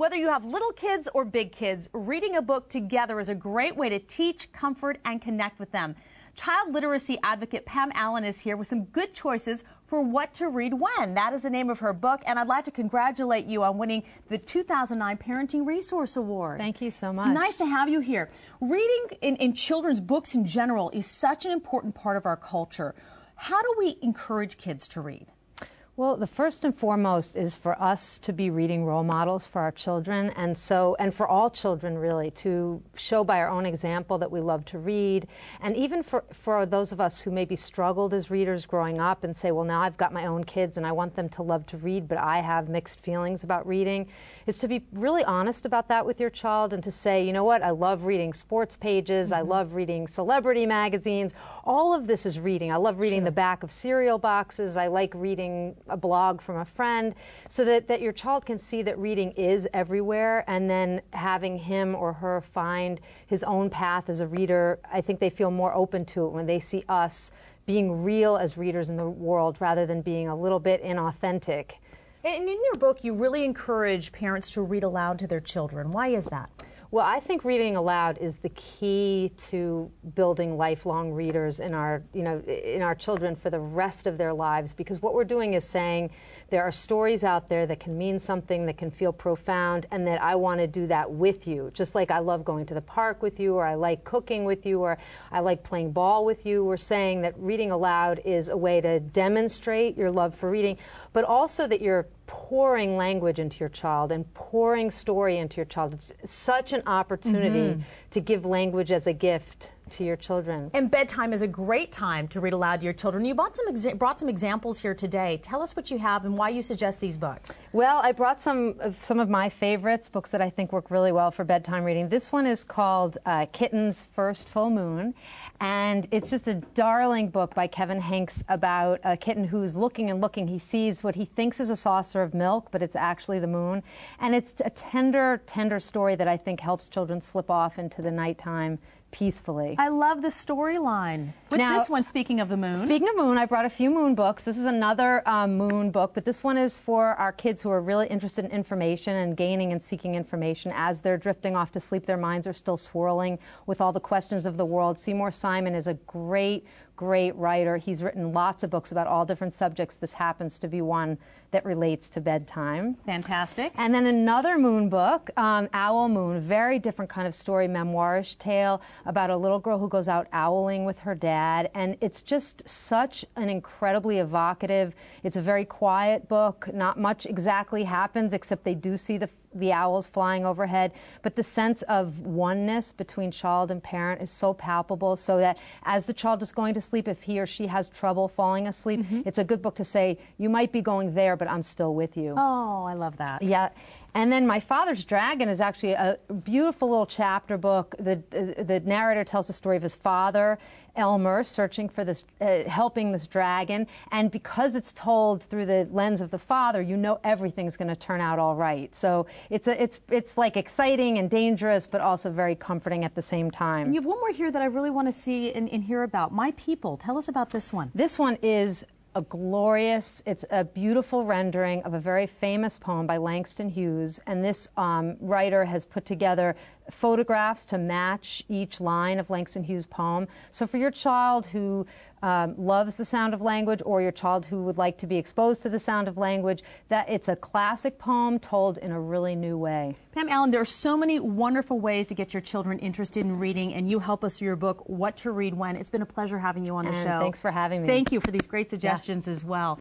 Whether you have little kids or big kids, reading a book together is a great way to teach, comfort, and connect with them. Child literacy advocate Pam Allen is here with some good choices for what to read when. That is the name of her book, and I'd like to congratulate you on winning the 2009 Parenting Resource Award. Thank you so much. It's nice to have you here. Reading in children's books in general is such an important part of our culture. How do we encourage kids to read? Well, the first and foremost is for us to be reading role models for our children, and for all children really, to show by our own example that we love to read. And even for those of us who maybe struggled as readers growing up and say, well, now I've got my own kids and I want them to love to read, but I have mixed feelings about reading, is to be really honest about that with your child and to say, you know what, I love reading sports pages, I love reading celebrity magazines. All of this is reading. I love reading the back of cereal boxes. I like reading a blog from a friend, so that your child can see that reading is everywhere, and then having him or her find his own path as a reader. I think they feel more open to it when they see us being real as readers in the world rather than being a little bit inauthentic. And in your book, you really encourage parents to read aloud to their children. Why is that? Well, I think reading aloud is the key to building lifelong readers in our children for the rest of their lives, because what we're doing is saying there are stories out there that can mean something, that can feel profound, and that I want to do that with you. Just like I love going to the park with you, or I like cooking with you, or I like playing ball with you. We're saying that reading aloud is a way to demonstrate your love for reading, but also that you're pouring language into your child and pouring story into your child. It's such an opportunity to give language as a gift to your children. And bedtime is a great time to read aloud to your children. You brought some examples here today. Tell us what you have and why you suggest these books. Well, I brought some of my favorites, books that I think work really well for bedtime reading. This one is called Kitten's First Full Moon, and it's just a darling book by Kevin Hanks about a kitten who's looking and looking. He sees what he thinks is a saucer of milk, but it's actually the moon. And it's a tender, tender story that I think helps children slip off into the nighttime peacefully. I love the storyline. What's this one, speaking of the moon? Speaking of moon, I brought a few moon books. This is another moon book, but this one is for our kids who are really interested in information and gaining and seeking information. As they're drifting off to sleep, their minds are still swirling with all the questions of the world. Seymour Simon is a great writer. He's written lots of books about all different subjects. This happens to be one that relates to bedtime. Fantastic. And then another moon book, Owl Moon, very different kind of story, memoirish tale about a little girl who goes out owling with her dad. And it's just such an incredibly evocative, it's a very quiet book. Not much exactly happens except they do see the owls flying overhead, but the sense of oneness between child and parent is so palpable, so that as the child is going to sleep, if he or she has trouble falling asleep, it's a good book to say, you might be going there, but I'm still with you. Oh, I love that. Yeah. And then My Father's Dragon is actually a beautiful little chapter book. The narrator tells the story of his father, Elmer, searching for this, helping this dragon. And because it's told through the lens of the father, you know everything's going to turn out all right. So it's like exciting and dangerous, but also very comforting at the same time. And you have one more here that I really want to see and hear about. My People. Tell us about this one. This one is it's a beautiful rendering of a very famous poem by Langston Hughes, and this writer has put together photographs to match each line of Langston Hughes' poem. So for your child who loves the sound of language, or your child who would like to be exposed to the sound of language, that it's a classic poem told in a really new way. Pam Allen, there are so many wonderful ways to get your children interested in reading, and you help us through your book, What to Read When. It's been a pleasure having you on the show. Thanks for having me. Thank you for these great suggestions as well.